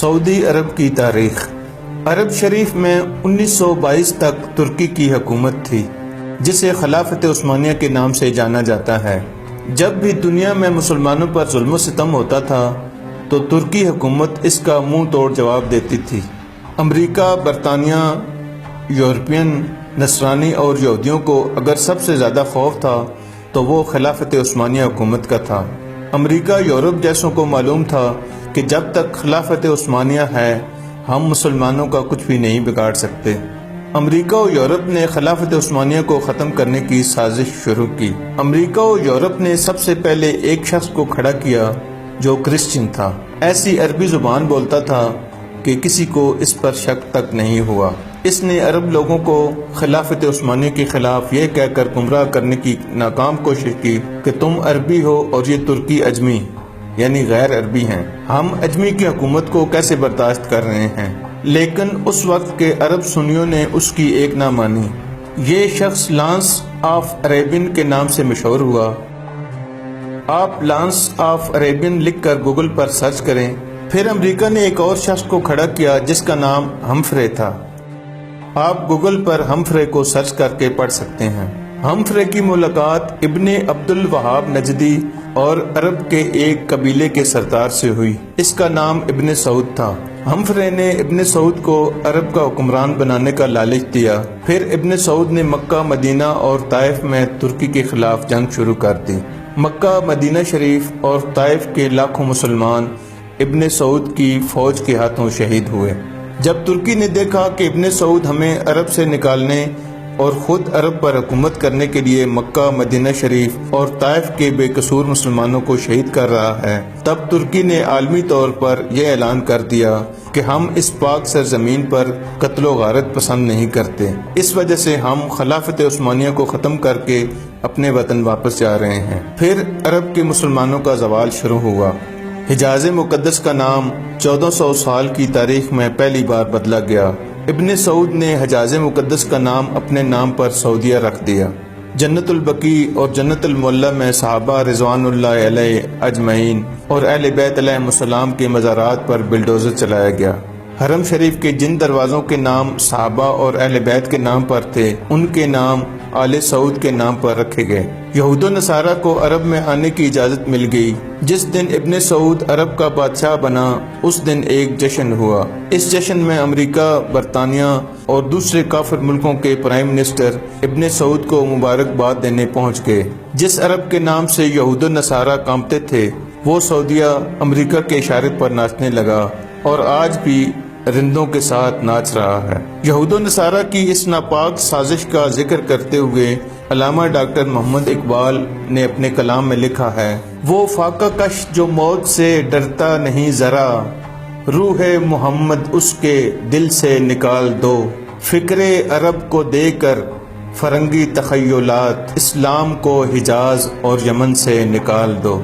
سعودی عرب کی تاریخ۔ عرب شریف میں 1922 تک ترکی کی حکومت تھی، جسے خلافت عثمانیہ کے نام سے جانا جاتا ہے۔ جب بھی دنیا میں مسلمانوں پر ظلم و ستم ہوتا تھا تو ترکی حکومت اس کا منہ توڑ جواب دیتی تھی۔ امریکہ، برطانیہ، یورپین، نصرانی اور یہودیوں کو اگر سب سے زیادہ خوف تھا تو وہ خلافت عثمانیہ حکومت کا تھا۔ امریکہ یورپ جیسوں کو معلوم تھا کہ جب تک خلافت عثمانیہ ہے ہم مسلمانوں کا کچھ بھی نہیں بگاڑ سکتے۔ امریکہ و یورپ نے خلافت عثمانیہ کو ختم کرنے کی سازش شروع کی۔ امریکہ و یورپ نے سب سے پہلے ایک شخص کو کھڑا کیا جو کرسچن تھا، ایسی عربی زبان بولتا تھا کہ کسی کو اس پر شک تک نہیں ہوا۔ اس نے عرب لوگوں کو خلافت عثمانیہ کے خلاف یہ کہہ کر گمراہ کرنے کی ناکام کوشش کی کہ تم عربی ہو اور یہ ترکی اجمی یعنی غیر عربی ہیں، ہم اجمی کی حکومت کو کیسے برداشت کر رہے ہیں۔ لیکن اس وقت کے عرب سنیوں نے اس کی ایک نہ مانی۔ یہ شخص لانس آف عریبین کے نام سے مشہور ہوا۔ آپ لانس آف عریبین لکھ کر گوگل پر سرچ کریں۔ پھر امریکہ نے ایک اور شخص کو کھڑا کیا جس کا نام ہمفرے تھا۔ آپ گوگل پر ہمفرے کو سرچ کر کے پڑھ سکتے ہیں۔ ہمفرے کی ملاقات ابن عبد الوہاب نجدی اور عرب کے ایک قبیلے کے سردار سے ہوئی۔ اس کا نام ابن سعود تھا۔ ہمفرے نے ابن سعود کو عرب کا حکمران بنانے کا لالچ دیا۔ پھر ابن سعود نے مکہ، مدینہ اور طائف میں ترکی کے خلاف جنگ شروع کر دی۔ مکہ، مدینہ شریف اور طائف کے لاکھوں مسلمان ابن سعود کی فوج کے ہاتھوں شہید ہوئے۔ جب ترکی نے دیکھا کہ ابن سعود ہمیں عرب سے نکالنے اور خود عرب پر حکومت کرنے کے لیے مکہ، مدینہ شریف اور طائف کے بے قصور مسلمانوں کو شہید کر رہا ہے، تب ترکی نے عالمی طور پر یہ اعلان کر دیا کہ ہم اس پاک سرزمین پر قتل و غارت پسند نہیں کرتے۔ اس وجہ سے ہم خلافت عثمانیہ کو ختم کر کے اپنے وطن واپس جا رہے ہیں۔ پھر عرب کے مسلمانوں کا زوال شروع ہوا۔ حجاز مقدس کا نام 1400 سال کی تاریخ میں پہلی بار بدلا گیا۔ ابن سعود نے حجاز مقدس کا نام اپنے نام پر سعودیہ رکھ دیا۔ جنت البقیع اور جنت المعلی میں صحابہ رضوان اللہ علیہ اجمعین اور اہل بیت علیہم السلام کے مزارات پر بلڈوزر چلایا گیا۔ حرم شریف کے جن دروازوں کے نام صحابہ اور اہل بیت کے نام پر تھے ان کے نام آل سعود کے نام پر رکھے گئے۔ یہود و نصارہ کو عرب میں آنے کی اجازت مل گئی۔ جس دن ابن سعود عرب کا بادشاہ بنا اس دن ایک جشن ہوا۔ اس جشن میں امریکہ، برطانیہ اور دوسرے کافر ملکوں کے پرائم منسٹر ابن سعود کو مبارکباد دینے پہنچ گئے۔ جس عرب کے نام سے یہود و نصارہ کانپتے تھے وہ سعودیہ امریکہ کے اشارے پر ناچنے لگا اور آج بھی رندوں کے ساتھ ناچ رہا ہے۔ یہود و نصارہ کی اس ناپاک سازش کا ذکر کرتے ہوئے علامہ ڈاکٹر محمد اقبال نے اپنے کلام میں لکھا ہے، وہ فاقہ کش جو موت سے ڈرتا نہیں ذرا، روح محمد اس کے دل سے نکال دو، فکر عرب کو دے کر فرنگی تخیلات، اسلام کو حجاز اور یمن سے نکال دو۔